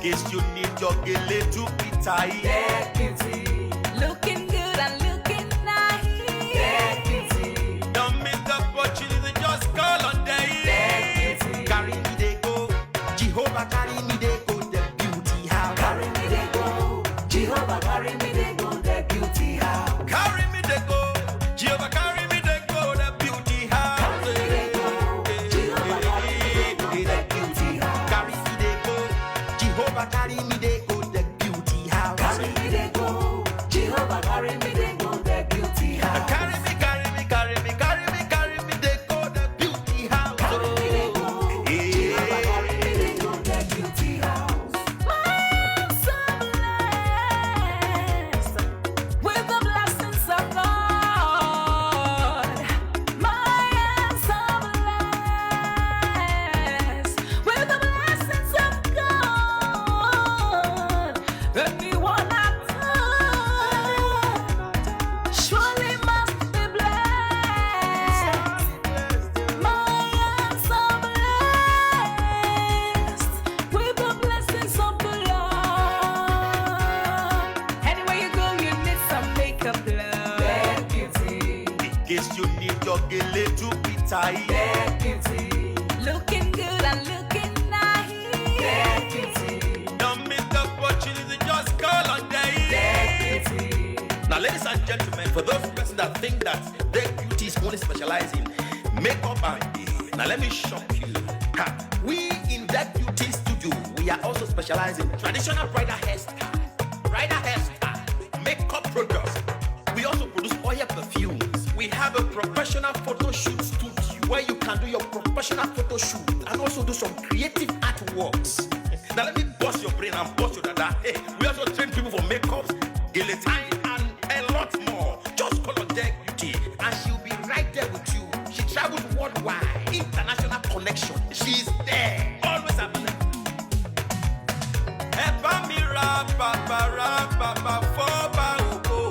case you need your Gele to be tight. Get beauty, looking good and looking nice. Get beauty, Don't miss the opportunity, just call on day. get beauty, Carry me they go, Jehovah carry me they go, the beauty house. carry me they go. Jehovah carry me they go. The beauty house. Carry me they go, Jehovah carry me they go, the beauty house. Carry me they go. Jehovah carry me they go. The beauty house. Carry me they go, Jehovah carry me they go, the beauty house. Carry me they go. Jehovah carry me they go. The beauty house. Carry me, carry me, carry me, carry me, carry me they go, the beauty house. Carry me they go. Jehovah carry me they go. The beauty house. I am so blessed with the blessings of God. I am so blessed with the blessings of God. Anyone I touch surely must be blessed. I am so blessed with the blessings of the Lord. Anywhere you go, you need some makeup, love. Get beauty, In case you need your Gele to be tight. get beauty, looking good and looking nice. Get beauty, Don't miss the opportunity, just call on day. get beauty, Now, ladies and gentlemen, for those persons that think that their beauty is only specialized in makeup and hair, now let me shock you. Ha, we in that beauty studio, we are also specialized in traditional bridal hairstyle, makeup products. We also produce oil perfumes. We have a professional photo shoot studio where you can do your professional photo shoot and also do some creative artworks. Now let me bust your brain and bust your dada. Hey, we also train people for makeups, guillotine, and a lot more. Just call on Deck Beauty and she'll be right there with you. She travels worldwide, international connection. She's there, always available. Epa mi ra papa foba ugo,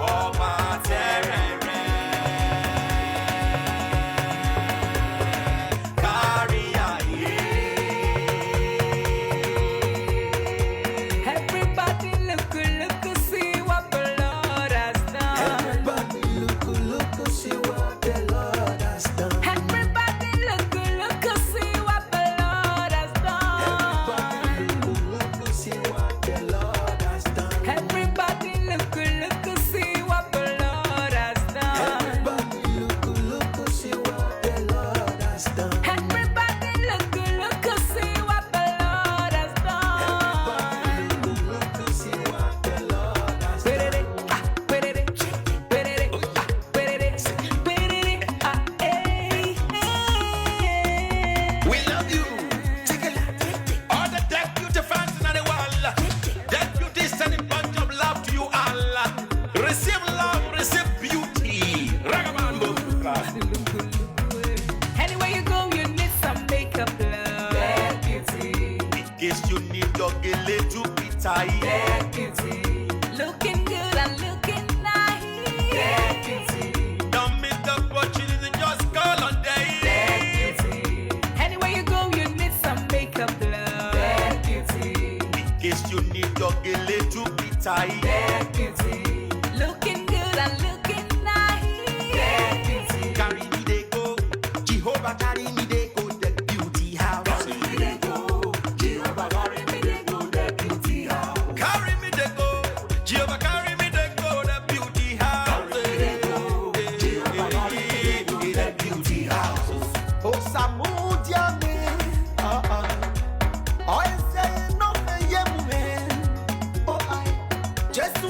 ọba terere. Kárí ayé. everybody look, see what the Lord has done. Everybody look, see what the Lord has done. Everybody look, see what the Lord has done. Everybody look, see what the Lord has done. Everybody look, see what the Lord has done. Everybody look, see what the Lord has done. Everybody look, see what the Lord has done. Look, see what the Lord has done. We love you. All the Deck Beauty fans in the world. Deck Beauty is sending bunch of love to you all. Receive love, receive beauty. Ragamuffin. Anywhere you go, you need some makeup, love. Get beauty, In case you need your Gele to be tight. get beauty, looking good and looking nice. Get beauty, Don't miss the opportunity, just call on day. get beauty. Anywhere you go, you need some makeup, love. Get beauty, In case you need your Gele to be tight. get beauty, looking good and looking nice. Get beauty, Carry me they go, Jehovah carry me they go, the beauty house. carry me they go. Jehovah carry me they go. The beauty house. Carry me they go, Jehovah carry me they go, the beauty house. Carry me they go, Jehovah carry me they go. The beauty house. Oh, Samudia me, oh, I say no me, oh, I just to